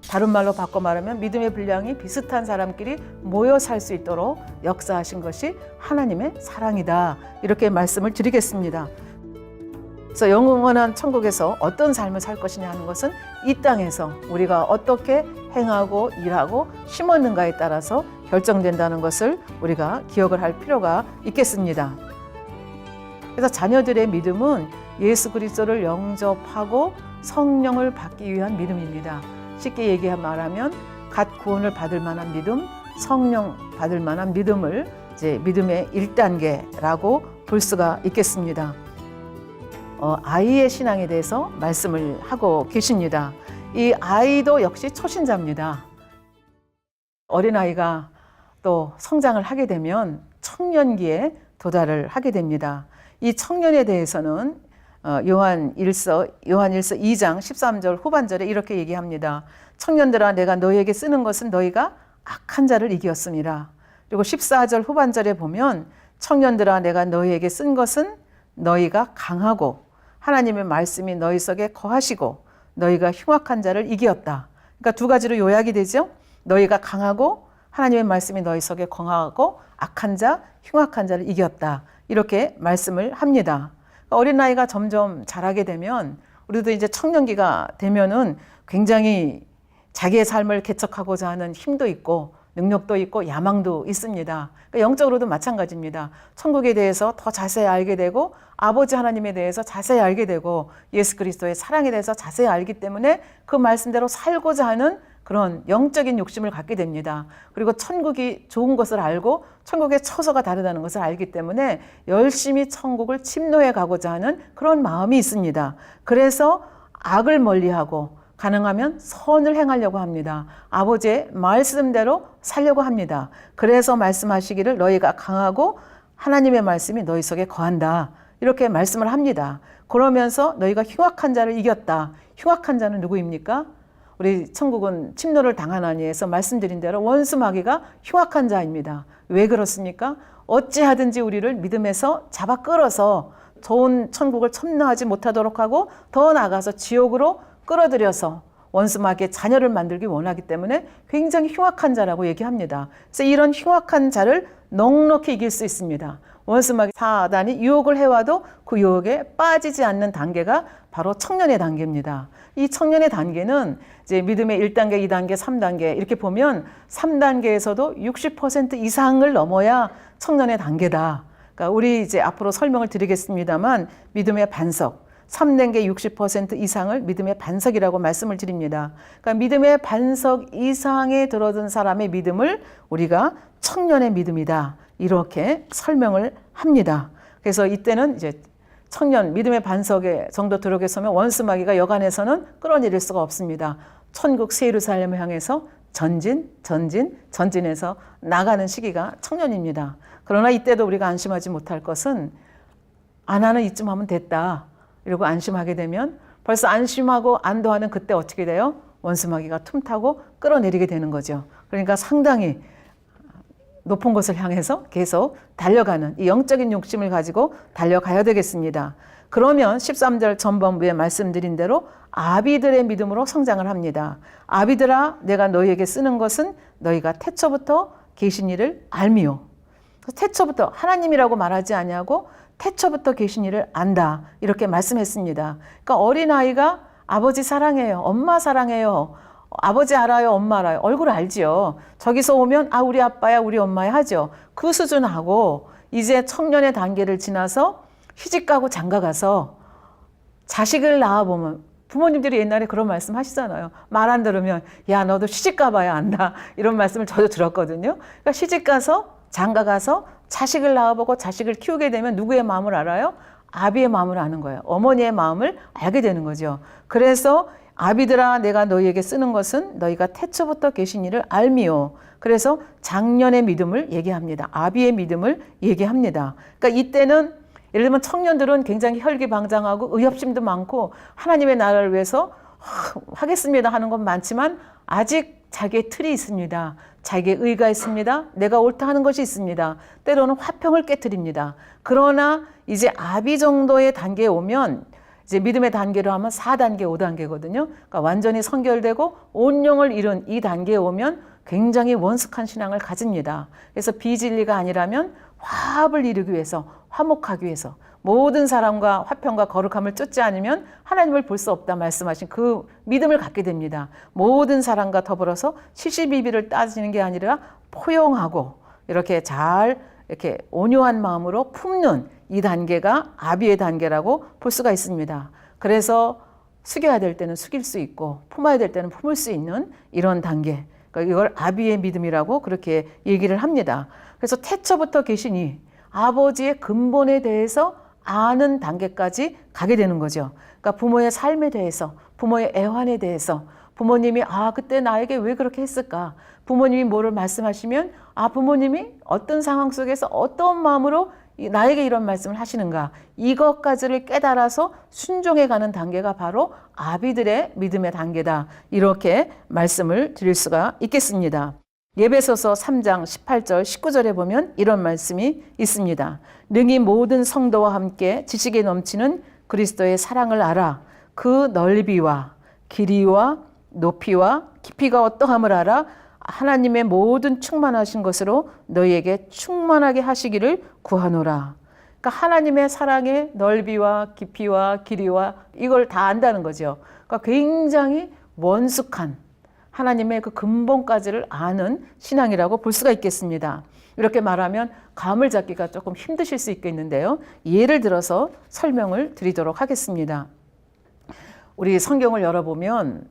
다른 말로 바꿔 말하면 믿음의 분량이 비슷한 사람끼리 모여 살 수 있도록 역사하신 것이 하나님의 사랑이다. 이렇게 말씀을 드리겠습니다. 그래서 영원한 천국에서 어떤 삶을 살 것이냐 하는 것은 이 땅에서 우리가 어떻게 행하고 일하고 심었는가에 따라서 결정된다는 것을 우리가 기억을 할 필요가 있겠습니다. 그래서 자녀들의 믿음은 예수 그리스도를 영접하고 성령을 받기 위한 믿음입니다. 쉽게 말하면 갓 구원을 받을 만한 믿음, 성령 받을 만한 믿음을 이제 믿음의 1단계라고 볼 수가 있겠습니다. 아이의 신앙에 대해서 말씀을 하고 계십니다. 이 아이도 역시 초신자입니다. 어린아이가 또 성장을 하게 되면 청년기에 도달을 하게 됩니다. 이 청년에 대해서는 요한일서 2장 13절 후반절에 이렇게 얘기합니다. 청년들아 내가 너희에게 쓰는 것은 너희가 악한 자를 이기었습니다. 그리고 14절 후반절에 보면 청년들아 내가 너희에게 쓴 것은 너희가 강하고 하나님의 말씀이 너희 속에 거하시고 너희가 흉악한 자를 이기었다. 그러니까 두 가지로 요약이 되죠. 너희가 강하고 하나님의 말씀이 너희 속에 거하고 악한 자, 흉악한 자를 이겼다. 이렇게 말씀을 합니다. 그러니까 어린아이가 점점 자라게 되면 우리도 이제 청년기가 되면은 굉장히 자기의 삶을 개척하고자 하는 힘도 있고 능력도 있고 야망도 있습니다. 그러니까 영적으로도 마찬가지입니다. 천국에 대해서 더 자세히 알게 되고 아버지 하나님에 대해서 자세히 알게 되고 예수 그리스도의 사랑에 대해서 자세히 알기 때문에 그 말씀대로 살고자 하는 그런 영적인 욕심을 갖게 됩니다. 그리고 천국이 좋은 것을 알고 천국의 처소가 다르다는 것을 알기 때문에 열심히 천국을 침노해 가고자 하는 그런 마음이 있습니다. 그래서 악을 멀리하고 가능하면 선을 행하려고 합니다. 아버지의 말씀대로 살려고 합니다. 그래서 말씀하시기를 너희가 강하고 하나님의 말씀이 너희 속에 거한다. 이렇게 말씀을 합니다. 그러면서 너희가 흉악한 자를 이겼다. 흉악한 자는 누구입니까? 우리 천국은 침노를 당하나니 해서 말씀드린 대로 원수 마귀가 흉악한 자입니다. 왜 그렇습니까? 어찌하든지 우리를 믿음에서 잡아 끌어서 좋은 천국을 첨노하지 못하도록 하고 더 나아가서 지옥으로 끌어들여서 원수 마귀의 자녀를 만들기 원하기 때문에 굉장히 흉악한 자라고 얘기합니다. 그래서 이런 흉악한 자를 넉넉히 이길 수 있습니다. 원수 마귀 사단이 유혹을 해와도 그 유혹에 빠지지 않는 단계가 바로 청년의 단계입니다. 이 청년의 단계는 이제 믿음의 1단계, 2단계, 3단계 이렇게 보면 3단계에서도 60% 이상을 넘어야 청년의 단계다. 그러니까 우리 이제 앞으로 설명을 드리겠습니다만 믿음의 반석 3단계 60% 이상을 믿음의 반석이라고 말씀을 드립니다. 그러니까 믿음의 반석 이상에 들어든 사람의 믿음을 우리가 청년의 믿음이다. 이렇게 설명을 합니다. 그래서 이때는 이제 청년 믿음의 반석에 정도 들어게 서면 원수 마귀가 여간에서는 끌어내릴 수가 없습니다. 천국 새 예루살렘을 향해서 전진해서 나가는 시기가 청년입니다. 그러나 이때도 우리가 안심하지 못할 것은 나는 이쯤 하면 됐다. 이러고 안심하게 되면 벌써 안심하고 안도하는 그때 어떻게 돼요? 원수 마귀가 틈타고 끌어내리게 되는 거죠. 그러니까 상당히 높은 곳을 향해서 계속 달려가는 이 영적인 욕심을 가지고 달려가야 되겠습니다. 그러면 13절 전반부에 말씀드린 대로 아비들의 믿음으로 성장을 합니다. 아비들아 내가 너희에게 쓰는 것은 너희가 태초부터 계신 이를 알미요. 태초부터 하나님이라고 말하지 아니하고 태초부터 계신 이를 안다. 이렇게 말씀했습니다. 그러니까 어린아이가 아버지 사랑해요. 엄마 사랑해요. 아버지 알아요. 엄마 알아요. 얼굴 알지요. 저기서 오면 우리 아빠야 우리 엄마야 하죠. 그 수준하고 이제 청년의 단계를 지나서 시집가고 장가가서 자식을 낳아보면 부모님들이 옛날에 그런 말씀 하시잖아요. 말 안 들으면 야 너도 시집가봐야 안다. 이런 말씀을 저도 들었거든요. 그러니까 시집가서 장가가서 자식을 낳아보고 자식을 키우게 되면 누구의 마음을 알아요? 아비의 마음을 아는 거예요. 어머니의 마음을 알게 되는 거죠. 그래서 아비들아 내가 너희에게 쓰는 것은 너희가 태초부터 계신 이를 알미요. 그래서 장년의 믿음을 얘기합니다. 아비의 믿음을 얘기합니다. 그러니까 이때는 예를 들면 청년들은 굉장히 혈기방장하고 의협심도 많고 하나님의 나라를 위해서 하겠습니다 하는 건 많지만 아직 자기의 틀이 있습니다. 자기의 의가 있습니다. 내가 옳다 하는 것이 있습니다. 때로는 화평을 깨트립니다. 그러나 이제 아비 정도의 단계에 오면 이제 믿음의 단계로 하면 4단계, 5단계거든요. 그러니까 완전히 성결되고 온영을 이룬 이 단계에 오면 굉장히 원숙한 신앙을 가집니다. 그래서 비진리가 아니라면 화합을 이루기 위해서, 화목하기 위해서 모든 사람과 화평과 거룩함을 쫓지 않으면 하나님을 볼 수 없다 말씀하신 그 믿음을 갖게 됩니다. 모든 사람과 더불어서 시시비비를 따지는 게 아니라 포용하고 이렇게 잘 이렇게 온유한 마음으로 품는 이 단계가 아비의 단계라고 볼 수가 있습니다. 그래서 숙여야 될 때는 숙일 수 있고 품어야 될 때는 품을 수 있는 이런 단계, 그러니까 이걸 아비의 믿음이라고 그렇게 얘기를 합니다. 그래서 태초부터 계시니 아버지의 근본에 대해서 아는 단계까지 가게 되는 거죠. 그러니까 부모의 삶에 대해서, 부모의 애환에 대해서, 부모님이 그때 나에게 왜 그렇게 했을까? 부모님이 뭐를 말씀하시면 부모님이 어떤 상황 속에서 어떤 마음으로 나에게 이런 말씀을 하시는가? 이것까지를 깨달아서 순종해가는 단계가 바로 아비들의 믿음의 단계다. 이렇게 말씀을 드릴 수가 있겠습니다. 예배소서 3장 18절 19절에 보면 이런 말씀이 있습니다. 능히 모든 성도와 함께 지식에 넘치는 그리스도의 사랑을 알아 그 넓이와 길이와 높이와 깊이가 어떠함을 알아 하나님의 모든 충만하신 것으로 너희에게 충만하게 하시기를 구하노라. 그러니까 하나님의 사랑의 넓이와 깊이와 길이와 이걸 다 안다는 거죠. 그러니까 굉장히 원숙한 하나님의 그 근본까지를 아는 신앙이라고 볼 수가 있겠습니다. 이렇게 말하면 감을 잡기가 조금 힘드실 수 있겠는데요. 예를 들어서 설명을 드리도록 하겠습니다. 우리 성경을 열어보면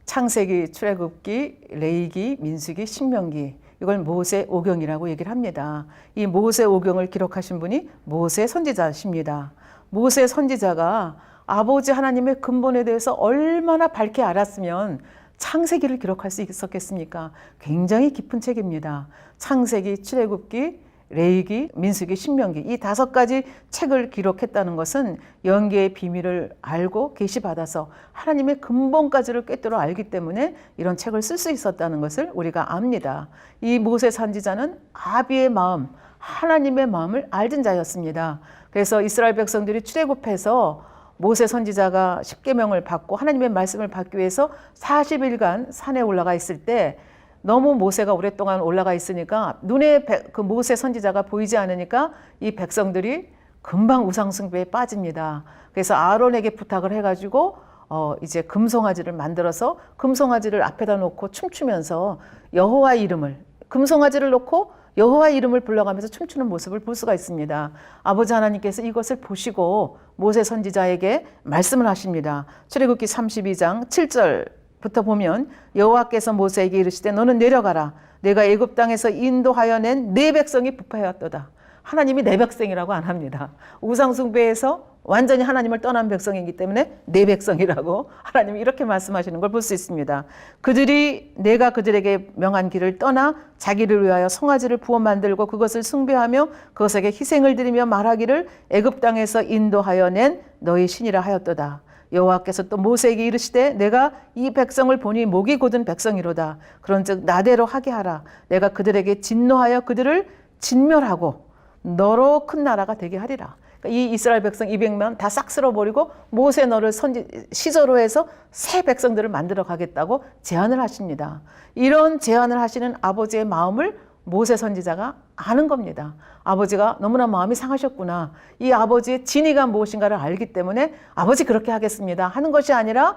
창세기, 출애굽기, 레위기, 민수기, 신명기 이걸 모세 오경이라고 얘기를 합니다. 이 모세 오경을 기록하신 분이 모세 선지자십니다. 모세 선지자가 아버지 하나님의 근본에 대해서 얼마나 밝게 알았으면 창세기를 기록할 수 있었겠습니까? 굉장히 깊은 책입니다. 창세기, 출애굽기, 레위기, 민수기, 신명기 이 5가지 책을 기록했다는 것은 영계의 비밀을 알고 계시받아서 하나님의 근본까지를 꿰뚫어 알기 때문에 이런 책을 쓸 수 있었다는 것을 우리가 압니다. 이 모세 선지자는 아비의 마음, 하나님의 마음을 알던 자였습니다. 그래서 이스라엘 백성들이 출애굽해서 모세 선지자가 십계명을 받고 하나님의 말씀을 받기 위해서 40일간 산에 올라가 있을 때 너무 모세가 오랫동안 올라가 있으니까 눈에 그 모세 선지자가 보이지 않으니까 이 백성들이 금방 우상숭배에 빠집니다. 그래서 아론에게 부탁을 해가지고 이제 금송아지를 만들어서 금송아지를 앞에다 놓고 춤추면서 여호와 이름을 금송아지를 놓고 여호와 이름을 불러가면서 춤추는 모습을 볼 수가 있습니다. 아버지 하나님께서 이것을 보시고 모세 선지자에게 말씀을 하십니다. 출애굽기 32장 7절부터 보면 여호와께서 모세에게 이르시되 너는 내려가라. 내가 애굽 땅에서 인도하여 낸 내 백성이 부패하였도다. 하나님이 내 백성이라고 안 합니다. 우상 숭배에서 완전히 하나님을 떠난 백성이기 때문에 내 백성이라고 하나님이 이렇게 말씀하시는 걸 볼 수 있습니다. 그들이 내가 그들에게 명한 길을 떠나 자기를 위하여 송아지를 부어 만들고 그것을 숭배하며 그것에게 희생을 드리며 말하기를 애굽 땅에서 인도하여 낸 너희 신이라 하였도다. 여호와께서 또 모세에게 이르시되 내가 이 백성을 보니 목이 곧은 백성이로다. 그런즉 나대로 하게 하라. 내가 그들에게 진노하여 그들을 진멸하고 너로 큰 나라가 되게 하리라. 이 이스라엘 백성 200만 다 싹 쓸어버리고 모세 너를 시저로 해서 새 백성들을 만들어 가겠다고 제안을 하십니다. 이런 제안을 하시는 아버지의 마음을 모세 선지자가 아는 겁니다. 아버지가 너무나 마음이 상하셨구나. 이 아버지의 진의가 무엇인가를 알기 때문에 아버지 그렇게 하겠습니다 하는 것이 아니라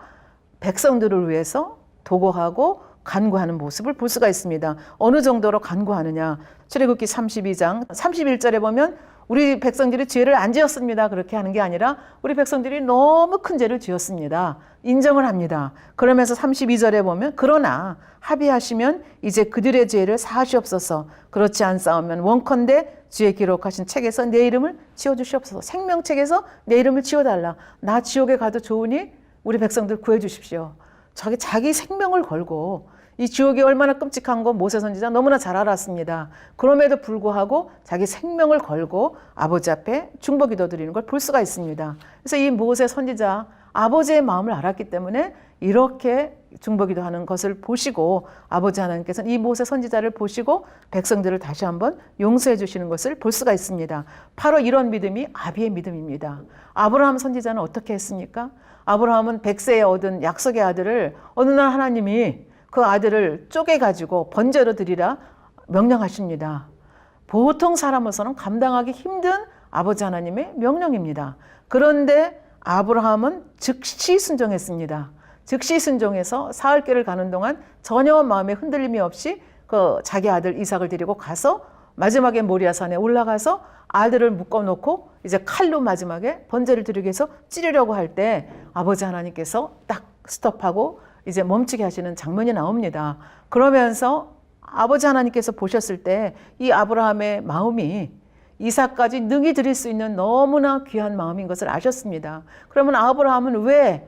백성들을 위해서 도고하고 간구하는 모습을 볼 수가 있습니다. 어느 정도로 간구하느냐. 출애굽기 32장 31절에 보면 우리 백성들이 죄를 안 지었습니다. 그렇게 하는 게 아니라 우리 백성들이 너무 큰 죄를 지었습니다. 인정을 합니다. 그러면서 32절에 보면 그러나 합의하시면 이제 그들의 죄를 사하시옵소서. 그렇지 않사오면 원컨대 주에 기록하신 책에서 내 이름을 지워주시옵소서. 생명책에서 내 이름을 지워달라. 나 지옥에 가도 좋으니 우리 백성들 구해주십시오. 자기 생명을 걸고 이 지옥이 얼마나 끔찍한 거 모세 선지자 너무나 잘 알았습니다. 그럼에도 불구하고 자기 생명을 걸고 아버지 앞에 중보기도 드리는 걸 볼 수가 있습니다. 그래서 이 모세 선지자 아버지의 마음을 알았기 때문에 이렇게 중보기도 하는 것을 보시고 아버지 하나님께서는 이 모세 선지자를 보시고 백성들을 다시 한번 용서해 주시는 것을 볼 수가 있습니다. 바로 이런 믿음이 아비의 믿음입니다. 아브라함 선지자는 어떻게 했습니까? 아브라함은 100세에 얻은 약속의 아들을 어느 날 하나님이 그 아들을 쪼개가지고 번제로 드리라 명령하십니다. 보통 사람으로서는 감당하기 힘든 아버지 하나님의 명령입니다. 그런데 아브라함은 즉시 순종했습니다. 즉시 순종해서 사흘길을 가는 동안 전혀 마음에 흔들림이 없이 그 자기 아들 이삭을 데리고 가서 마지막에 모리아산에 올라가서 아들을 묶어놓고 이제 칼로 마지막에 번제를 드리기 위해서 찌르려고 할 때 아버지 하나님께서 딱 스톱하고 이제 멈추게 하시는 장면이 나옵니다. 그러면서 아버지 하나님께서 보셨을 때 이 아브라함의 마음이 이삭까지 능히 드릴 수 있는 너무나 귀한 마음인 것을 아셨습니다. 그러면 아브라함은 왜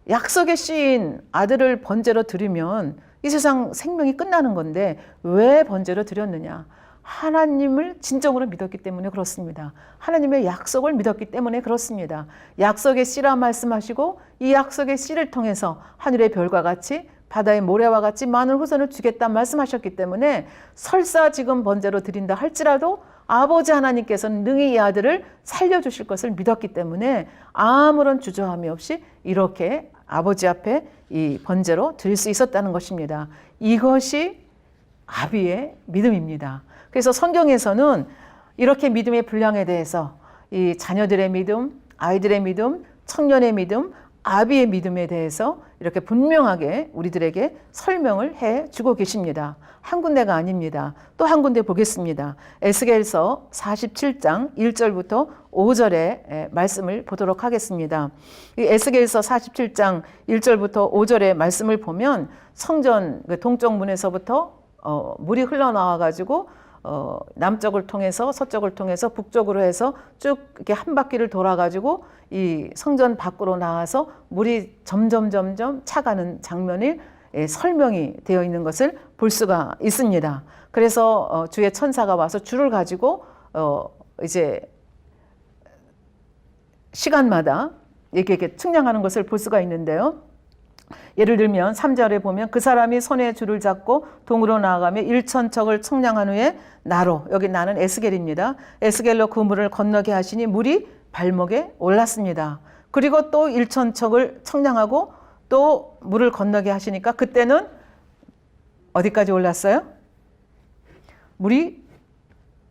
약속의 씨인 아들을 번제로 드리면 이 세상 생명이 끝나는 건데 왜 번제로 드렸느냐? 하나님을 진정으로 믿었기 때문에 그렇습니다. 하나님의 약속을 믿었기 때문에 그렇습니다. 약속의 씨라 말씀하시고 이 약속의 씨를 통해서 하늘의 별과 같이 바다의 모래와 같이 많은 후손을 주겠다 말씀하셨기 때문에 설사 지금 번제로 드린다 할지라도 아버지 하나님께서는 능히 이 아들을 살려주실 것을 믿었기 때문에 아무런 주저함이 없이 이렇게 아버지 앞에 이 번제로 드릴 수 있었다는 것입니다. 이것이 아비의 믿음입니다. 그래서 성경에서는 이렇게 믿음의 분량에 대해서 이 자녀들의 믿음, 아이들의 믿음, 청년의 믿음, 아비의 믿음에 대해서 이렇게 분명하게 우리들에게 설명을 해주고 계십니다. 한 군데가 아닙니다. 또 한 군데 보겠습니다. 에스겔서 47장 1절부터 5절의 말씀을 보도록 하겠습니다. 이 에스겔서 47장 1절부터 5절의 말씀을 보면 성전 동쪽 문에서부터 물이 흘러나와가지고 남쪽을 통해서 서쪽을 통해서 북쪽으로 해서 쭉 이렇게 한 바퀴를 돌아가지고 이 성전 밖으로 나와서 물이 점점 차가는 장면이 설명이 되어 있는 것을 볼 수가 있습니다. 그래서 주의 천사가 와서 줄을 가지고 이제 시간마다 이렇게 측량하는 것을 볼 수가 있는데요. 예를 들면 3절에 보면 그 사람이 손에 줄을 잡고 동으로 나아가며 1000척을 측량한 후에 나로, 여기 나는 에스겔입니다. 에스겔로 그 물을 건너게 하시니 물이 발목에 올랐습니다. 그리고 또 1000척을 측량하고 또 물을 건너게 하시니까 그때는 어디까지 올랐어요? 물이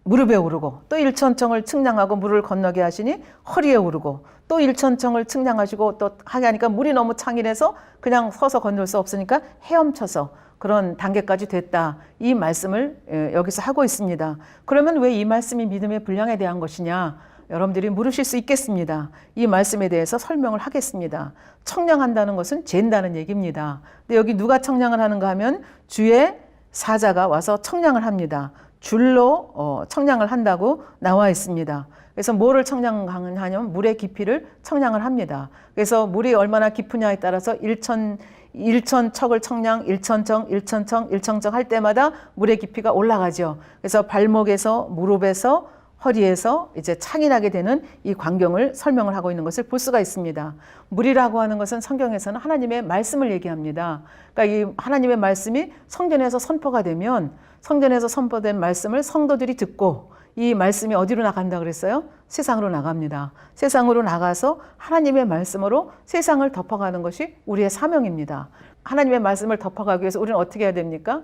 무릎에 오르고 또 1000척을 측량하고 물을 건너게 하시니 허리에 오르고 또 1000척을 측량하시고 또 하게 하니까 물이 너무 창일해서 그냥 서서 건널 수 없으니까 헤엄쳐서 그런 단계까지 됐다. 이 말씀을 여기서 하고 있습니다. 그러면 왜 이 말씀이 믿음의 분량에 대한 것이냐? 여러분들이 물으실 수 있겠습니다. 이 말씀에 대해서 설명을 하겠습니다. 청량한다는 것은 잰다는 얘기입니다. 근데 여기 누가 청량을 하는가 하면 주의 사자가 와서 청량을 합니다. 줄로 청량을 한다고 나와 있습니다. 그래서 뭐를 청량하냐면 물의 깊이를 청량을 합니다. 그래서 물이 얼마나 깊으냐에 따라서 1000척을 청량, 1000척 할 때마다 물의 깊이가 올라가죠. 그래서 발목에서 무릎에서 허리에서 이제 창일하게 되는 이 광경을 설명을 하고 있는 것을 볼 수가 있습니다. 물이라고 하는 것은 성경에서는 하나님의 말씀을 얘기합니다. 그러니까 이 하나님의 말씀이 성전에서 선포가 되면 성전에서 선포된 말씀을 성도들이 듣고 이 말씀이 어디로 나간다 그랬어요? 세상으로 나갑니다. 세상으로 나가서 하나님의 말씀으로 세상을 덮어가는 것이 우리의 사명입니다. 하나님의 말씀을 덮어가기 위해서 우리는 어떻게 해야 됩니까?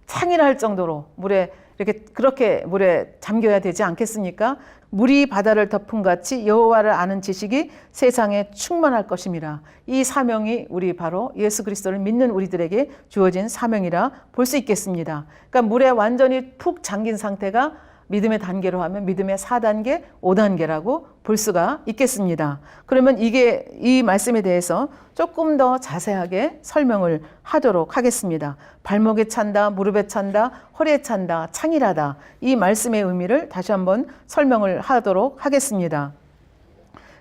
창일할 정도로 물에 이렇게 그렇게 물에 잠겨야 되지 않겠습니까? 물이 바다를 덮은 같이 여호와를 아는 지식이 세상에 충만할 것입니다. 이 사명이 우리 바로 예수 그리스도를 믿는 우리들에게 주어진 사명이라 볼 수 있겠습니다. 그러니까 물에 완전히 푹 잠긴 상태가 믿음의 단계로 하면 믿음의 4단계, 5단계라고 볼 수가 있겠습니다. 그러면 이 말씀에 대해서 조금 더 자세하게 설명을 하도록 하겠습니다. 발목에 찬다, 무릎에 찬다, 허리에 찬다, 창일하다. 이 말씀의 의미를 다시 한번 설명을 하도록 하겠습니다.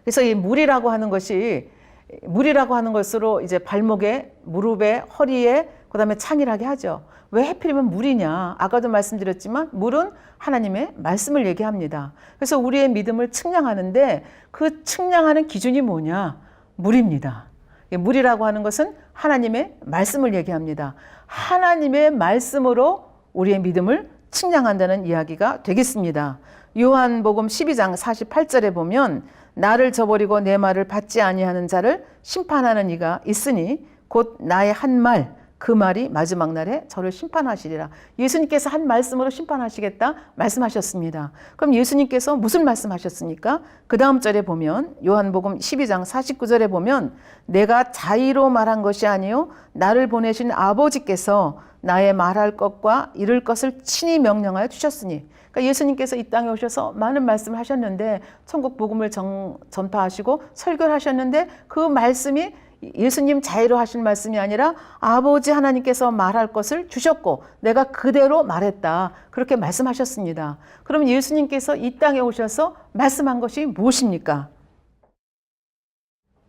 그래서 이 물이라고 하는 것으로 이제 발목에, 무릎에, 허리에, 그 다음에 창일하게 하죠. 왜 하필이면 물이냐? 아까도 말씀드렸지만 물은 하나님의 말씀을 얘기합니다. 그래서 우리의 믿음을 측량하는데 그 측량하는 기준이 뭐냐? 물입니다. 물이라고 하는 것은 하나님의 말씀을 얘기합니다. 하나님의 말씀으로 우리의 믿음을 측량한다는 이야기가 되겠습니다. 요한복음 12장 48절에 보면 나를 저버리고 내 말을 받지 아니하는 자를 심판하는 이가 있으니 곧 나의 한 말, 그 말이 마지막 날에 저를 심판하시리라. 예수님께서 한 말씀으로 심판하시겠다 말씀하셨습니다. 그럼 예수님께서 무슨 말씀하셨습니까? 그 다음 절에 보면 요한복음 12장 49절에 보면 내가 자의로 말한 것이 아니요 나를 보내신 아버지께서 나의 말할 것과 이룰 것을 친히 명령하여 주셨으니, 그러니까 예수님께서 이 땅에 오셔서 많은 말씀을 하셨는데 천국 복음을 전파하시고 설교를 하셨는데 그 말씀이 예수님 자의로 하신 말씀이 아니라 아버지 하나님께서 말할 것을 주셨고 내가 그대로 말했다. 그렇게 말씀하셨습니다. 그럼 예수님께서 이 땅에 오셔서 말씀한 것이 무엇입니까?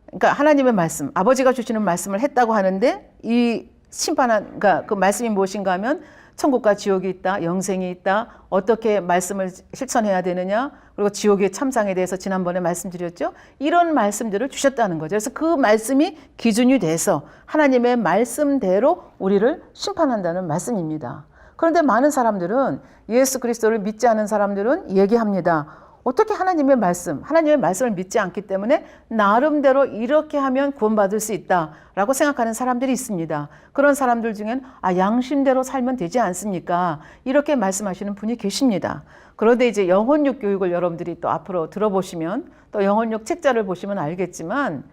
그러니까 하나님의 말씀, 아버지가 주시는 말씀을 했다고 하는데 이 그러니까 그 말씀이 무엇인가 하면 천국과 지옥이 있다, 영생이 있다, 어떻게 말씀을 실천해야 되느냐, 그리고 지옥의 참상에 대해서 지난번에 말씀드렸죠. 이런 말씀들을 주셨다는 거죠. 그래서 그 말씀이 기준이 돼서 하나님의 말씀대로 우리를 심판한다는 말씀입니다. 그런데 많은 사람들은 예수 그리스도를 믿지 않은 사람들은 얘기합니다. 어떻게 하나님의 말씀을 믿지 않기 때문에 나름대로 이렇게 하면 구원받을 수 있다라고 생각하는 사람들이 있습니다. 그런 사람들 중엔 양심대로 살면 되지 않습니까? 이렇게 말씀하시는 분이 계십니다. 그런데 이제 영혼육 교육을 여러분들이 또 앞으로 들어보시면 또 영혼육 책자를 보시면 알겠지만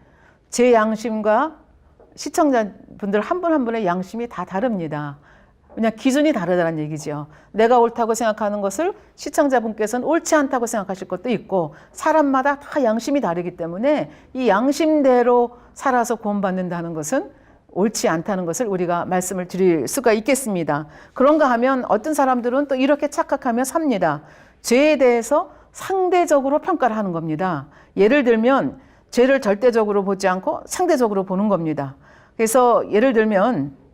제 양심과 시청자분들 한 분 한 분의 양심이 다 다릅니다. 그냥 기준이 다르다는 얘기죠. 내가 옳다고 생각하는 것을 시청자분께서는 옳지 않다고 생각하실 것도 있고 사람마다 다 양심이 다르기 때문에 이 양심대로 살아서 구원받는다는 것은 옳지 않다는 것을 우리가 말씀을 드릴 수가 있겠습니다. 그런가 하면 어떤 사람들은 또 이렇게 착각하며 삽니다. 죄에 대해서 상대적으로 평가를 하는 겁니다. 예를 들면 죄를 절대적으로 보지 않고 상대적으로 보는 겁니다. 그래서 예를 들면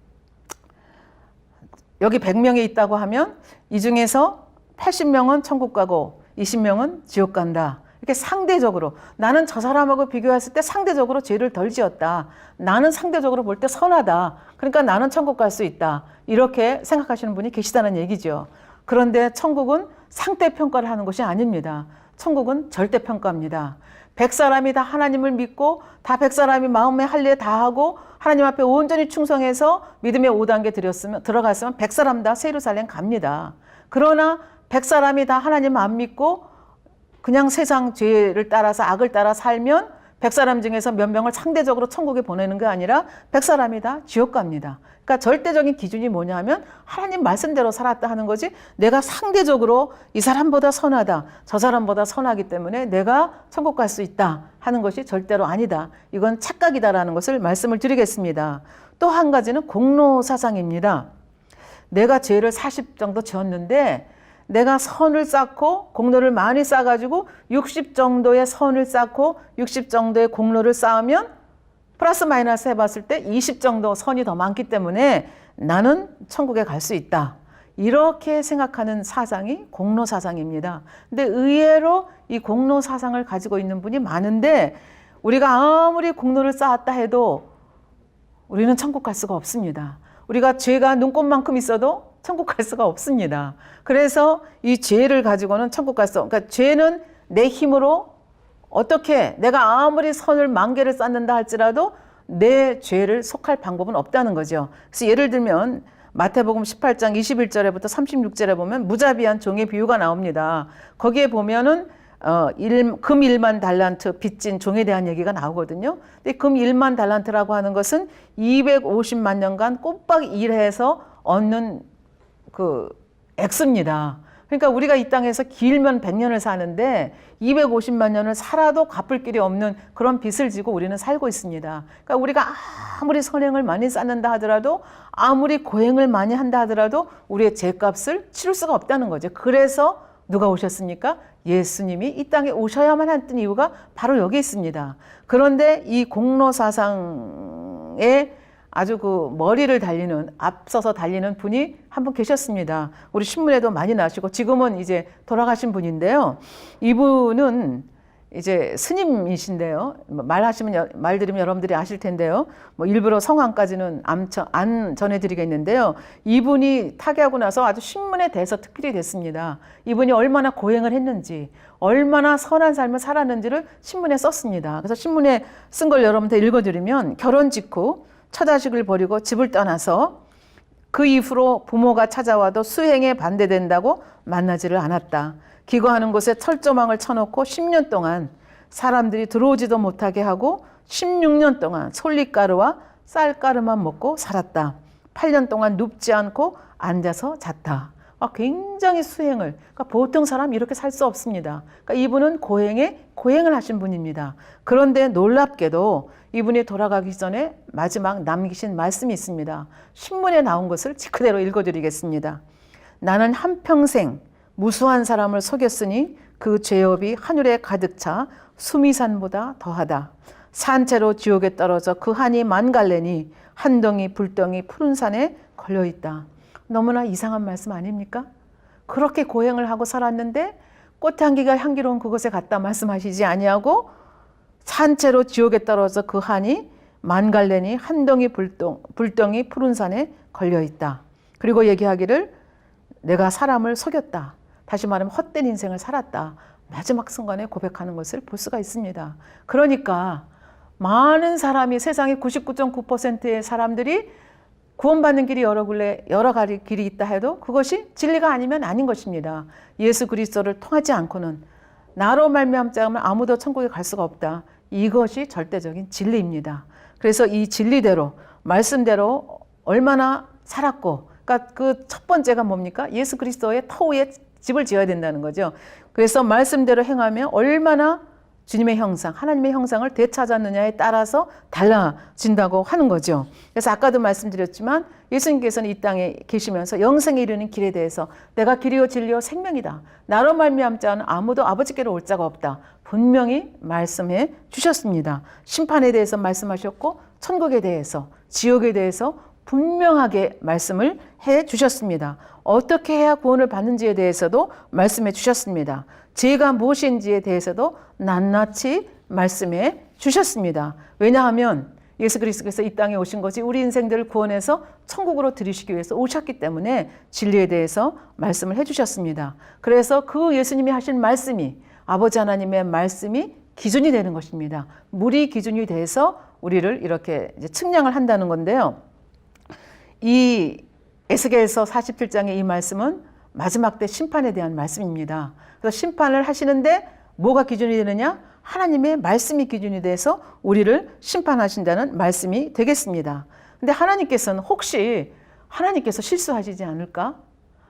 여기 100명이 있다고 하면 이 중에서 80명은 천국 가고 20명은 지옥 간다. 이렇게 상대적으로 나는 저 사람하고 비교했을 때 상대적으로 죄를 덜 지었다. 나는 상대적으로 볼 때 선하다. 그러니까 나는 천국 갈 수 있다. 이렇게 생각하시는 분이 계시다는 얘기죠. 그런데 천국은 상대평가를 하는 것이 아닙니다. 천국은 절대평가입니다. 100사람이 다 하나님을 믿고 다 100사람이 마음의 할례 다 하고 하나님 앞에 온전히 충성해서 믿음의 5단계 들어갔으면 100사람 다 새 예루살렘 갑니다. 그러나 100사람이 다 하나님 안 믿고 그냥 세상 죄를 따라서 악을 따라 살면 100사람 중에서 몇 명을 상대적으로 천국에 보내는 게 아니라 100사람이 다 지옥 갑니다. 그러니까 절대적인 기준이 뭐냐 하면 하나님 말씀대로 살았다 하는 거지 내가 상대적으로 이 사람보다 선하다, 저 사람보다 선하기 때문에 내가 천국 갈 수 있다 하는 것이 절대로 아니다. 이건 착각이다라는 것을 말씀을 드리겠습니다. 또 한 가지는 공로사상입니다. 내가 죄를 40 정도 지었는데 내가 선을 쌓고 공로를 많이 쌓아가지고 60 정도의 선을 쌓고 60 정도의 공로를 쌓으면 플러스 마이너스 해봤을 때 20 정도 선이 더 많기 때문에 나는 천국에 갈 수 있다. 이렇게 생각하는 사상이 공로사상입니다. 근데 의외로 이 공로사상을 가지고 있는 분이 많은데 우리가 아무리 공로를 쌓았다 해도 우리는 천국 갈 수가 없습니다. 우리가 죄가 눈곱만큼 있어도 천국 갈 수가 없습니다. 그래서 이 죄를 가지고는 천국 갈 수 없어요. 그러니까 죄는 내 힘으로 어떻게 내가 아무리 선을 10,000개를 쌓는다 할지라도 내 죄를 속할 방법은 없다는 거죠. 그래서 예를 들면 마태복음 18장 21절에부터 36절에 보면 무자비한 종의 비유가 나옵니다. 거기에 보면은 금 1만 달란트 빚진 종에 대한 얘기가 나오거든요. 근데 금 1만 달란트라고 하는 것은 250만 년간 꼬박 일해서 얻는 그 액수입니다. 그러니까 우리가 이 땅에서 길면 100년을 사는데 250만 년을 살아도 갚을 길이 없는 그런 빚을 지고 우리는 살고 있습니다. 그러니까 우리가 아무리 선행을 많이 쌓는다 하더라도 아무리 고행을 많이 한다 하더라도 우리의 죄값을 치를 수가 없다는 거죠. 그래서 누가 오셨습니까? 예수님이 이 땅에 오셔야만 했던 이유가 바로 여기 있습니다. 그런데 이 공로사상에 아주 그 머리를 앞서서 달리는 분이 한 분 계셨습니다. 우리 신문에도 많이 나시고 지금은 이제 돌아가신 분인데요. 이분은 이제 스님이신데요. 말 들으면 여러분들이 아실 텐데요. 뭐 일부러 성함까지는 안 전해드리겠는데요. 이분이 타계하고 나서 아주 신문에 대해서 특필이 됐습니다. 이분이 얼마나 고행을 했는지, 얼마나 선한 삶을 살았는지를 신문에 썼습니다. 그래서 신문에 쓴 걸 여러분한테 읽어드리면, 결혼 직후 처자식을 버리고 집을 떠나서 그 이후로 부모가 찾아와도 수행에 반대된다고 만나지를 않았다. 기거하는 곳에 철조망을 쳐놓고 10년 동안 사람들이 들어오지도 못하게 하고 16년 동안 솔잎가루와 쌀가루만 먹고 살았다. 8년 동안 눕지 않고 앉아서 잤다. 굉장히 수행을, 그러니까 보통 사람 이렇게 살 수 없습니다. 그러니까 이분은 고행을 하신 분입니다. 그런데 놀랍게도 이분이 돌아가기 전에 마지막 남기신 말씀이 있습니다. 신문에 나온 것을 그대로 읽어드리겠습니다. 나는 한평생 무수한 사람을 속였으니 그 죄업이 하늘에 가득 차 수미산보다 더하다. 산채로 지옥에 떨어져 그 한이 만갈래니 한덩이 불덩이 푸른 산에 걸려있다. 너무나 이상한 말씀 아닙니까? 그렇게 고행을 하고 살았는데 꽃향기가 향기로운 그곳에 갔다 말씀하시지 아니하고 산채로 지옥에 떨어져 그 한이 만갈래니 한덩이 불덩이 푸른 산에 걸려있다. 그리고 얘기하기를 내가 사람을 속였다. 다시 말하면 헛된 인생을 살았다. 마지막 순간에 고백하는 것을 볼 수가 있습니다. 그러니까 많은 사람이, 세상의 99.9%의 사람들이 구원받는 길이 여러 가지 길이 있다 해도 그것이 진리가 아니면 아닌 것입니다. 예수 그리스도를 통하지 않고는 나로 말미암지 않으면 아무도 천국에 갈 수가 없다. 이것이 절대적인 진리입니다. 그래서 이 진리대로, 말씀대로 얼마나 살았고, 그러니까 그 첫 번째가 뭡니까? 예수 그리스도의 터위에 집을 지어야 된다는 거죠. 그래서 말씀대로 행하며 얼마나 주님의 형상, 하나님의 형상을 되찾았느냐에 따라서 달라진다고 하는 거죠. 그래서 아까도 말씀드렸지만 예수님께서는 이 땅에 계시면서 영생에 이르는 길에 대해서 내가 길이요 진리요 생명이다. 나로 말미암지 않은 아무도 아버지께로 올 자가 없다. 분명히 말씀해 주셨습니다. 심판에 대해서 말씀하셨고 천국에 대해서, 지옥에 대해서 분명하게 말씀을 해 주셨습니다. 어떻게 해야 구원을 받는지에 대해서도 말씀해 주셨습니다. 죄가 무엇인지에 대해서도 낱낱이 말씀해 주셨습니다. 왜냐하면 예수 그리스도께서 이 땅에 오신 것이 우리 인생들을 구원해서 천국으로 들이시기 위해서 오셨기 때문에 진리에 대해서 말씀을 해 주셨습니다. 그래서 그 예수님이 하신 말씀이, 아버지 하나님의 말씀이 기준이 되는 것입니다. 물이 기준이 돼서 우리를 이렇게 이제 측량을 한다는 건데요. 이 에스겔서 47장의 이 말씀은 마지막 때 심판에 대한 말씀입니다. 그래서 심판을 하시는데 뭐가 기준이 되느냐? 하나님의 말씀이 기준이 돼서 우리를 심판하신다는 말씀이 되겠습니다. 근데 하나님께서는 혹시 하나님께서 실수하시지 않을까?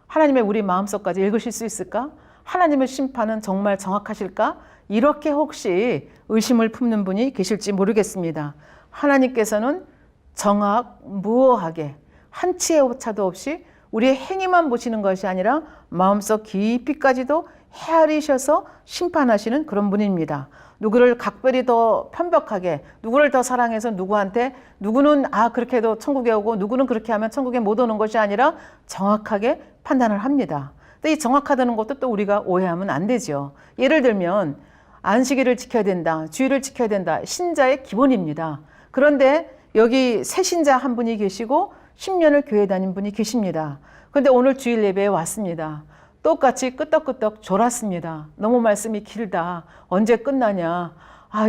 하나님의 우리 마음속까지 읽으실 수 있을까? 하나님의 심판은 정말 정확하실까? 이렇게 혹시 의심을 품는 분이 계실지 모르겠습니다. 하나님께서는 정확무오하게 한치의 오차도 없이 우리의 행위만 보시는 것이 아니라 마음속 깊이까지도 헤아리셔서 심판하시는 그런 분입니다. 누구를 각별히 더 편벽하게, 누구를 더 사랑해서 누구한테, 누구는 그렇게 해도 천국에 오고 누구는 그렇게 하면 천국에 못 오는 것이 아니라 정확하게 판단을 합니다. 근데 이 정확하다는 것도 또 우리가 오해하면 안 되죠. 예를 들면 안식일을 지켜야 된다, 주일을 지켜야 된다, 신자의 기본입니다. 그런데 여기 새신자 한 분이 계시고 10년을 교회 다닌 분이 계십니다. 그런데 오늘 주일 예배에 왔습니다. 똑같이 끄떡끄떡 졸았습니다. 너무 말씀이 길다. 언제 끝나냐.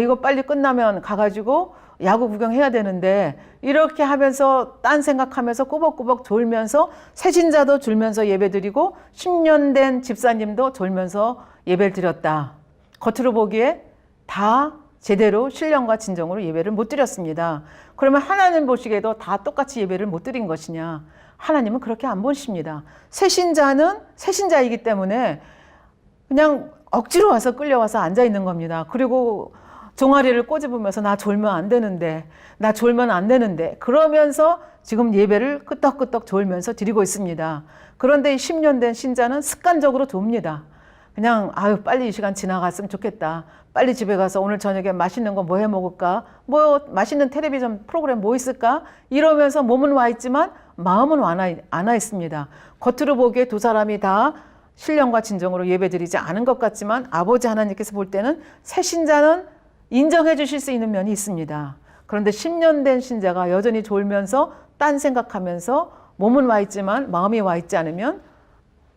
이거 빨리 끝나면 가가지고 야구 구경해야 되는데, 이렇게 하면서 딴 생각하면서 꾸벅꾸벅 졸면서 새신자도 졸면서 예배드리고 10년 된 집사님도 졸면서 예배를 드렸다. 겉으로 보기에 다 제대로 신령과 진정으로 예배를 못 드렸습니다. 그러면 하나님 보시기에도 다 똑같이 예배를 못 드린 것이냐? 하나님은 그렇게 안 보십니다. 새신자는 새신자이기 때문에 그냥 억지로 와서 끌려와서 앉아 있는 겁니다. 그리고 종아리를 꼬집으면서 나 졸면 안 되는데, 나 졸면 안 되는데, 그러면서 지금 예배를 끄떡끄떡 졸면서 드리고 있습니다. 그런데 10년 된 신자는 습관적으로 돕니다. 그냥 빨리 이 시간 지나갔으면 좋겠다. 빨리 집에 가서 오늘 저녁에 맛있는 거 뭐 해 먹을까? 뭐 맛있는 텔레비전 프로그램 뭐 있을까? 이러면서 몸은 와 있지만 마음은 안 와 있습니다. 겉으로 보기에 두 사람이 다 신령과 진정으로 예배드리지 않은 것 같지만 아버지 하나님께서 볼 때는 새 신자는 인정해 주실 수 있는 면이 있습니다. 그런데 10년 된 신자가 여전히 졸면서 딴 생각하면서 몸은 와 있지만 마음이 와 있지 않으면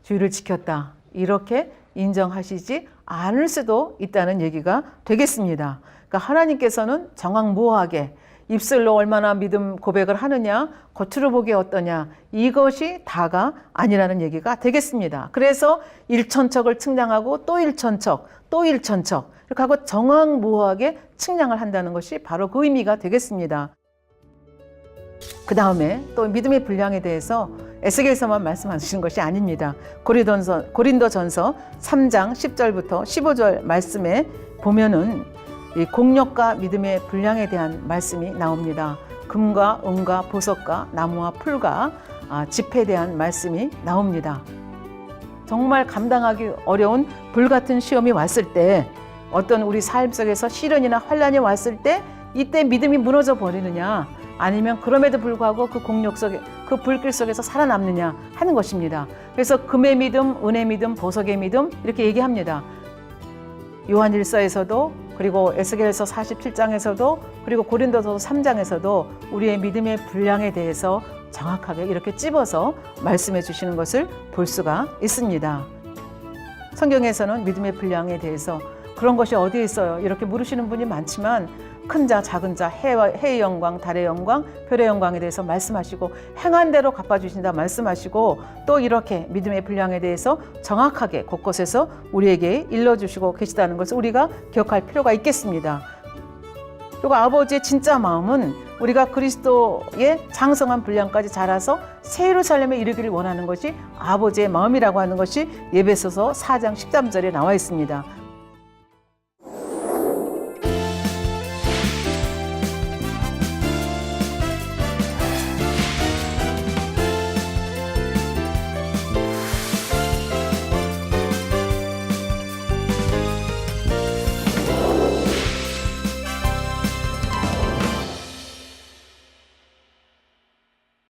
주의를 지켰다, 이렇게 인정하시지 않을 수도 있다는 얘기가 되겠습니다. 그러니까 하나님께서는 정황무하게 입술로 얼마나 믿음 고백을 하느냐, 겉으로 보기 어떠냐, 이것이 다가 아니라는 얘기가 되겠습니다. 그래서 일천척을 측량하고 또 일천척, 또 일천척 이렇게 하고 정황무하게 측량을 한다는 것이 바로 그 의미가 되겠습니다. 그 다음에 또 믿음의 분량에 대해서 에스겔서만 말씀하시는 것이 아닙니다. 고린도전서 3장 10절부터 15절 말씀에 보면은 이 공력과 믿음의 분량에 대한 말씀이 나옵니다. 금과 은과 보석과 나무와 풀과 집에 대한 말씀이 나옵니다. 정말 감당하기 어려운 불같은 시험이 왔을 때, 어떤 우리 삶 속에서 시련이나 환난이 왔을 때 이때 믿음이 무너져 버리느냐, 아니면 그럼에도 불구하고 그 공력 속에, 그 불길 속에서 살아남느냐 하는 것입니다. 그래서 금의 믿음, 은의 믿음, 보석의 믿음 이렇게 얘기합니다. 요한일서에서도, 그리고 에스겔서 47장에서도, 그리고 고린도서 3장에서도 우리의 믿음의 분량에 대해서 정확하게 이렇게 찝어서 말씀해 주시는 것을 볼 수가 있습니다. 성경에서는 믿음의 분량에 대해서 그런 것이 어디에 있어요? 이렇게 물으시는 분이 많지만, 큰 자, 작은 자, 해의 영광, 달의 영광, 별의 영광에 대해서 말씀하시고 행한 대로 갚아주신다 말씀하시고, 또 이렇게 믿음의 분량에 대해서 정확하게 곳곳에서 우리에게 일러주시고 계시다는 것을 우리가 기억할 필요가 있겠습니다. 그리고 아버지의 진짜 마음은 우리가 그리스도의 장성한 분량까지 자라서 새 예루살렘에 이르기를 원하는 것이 아버지의 마음이라고 하는 것이 에베소서 4장 13절에 나와 있습니다.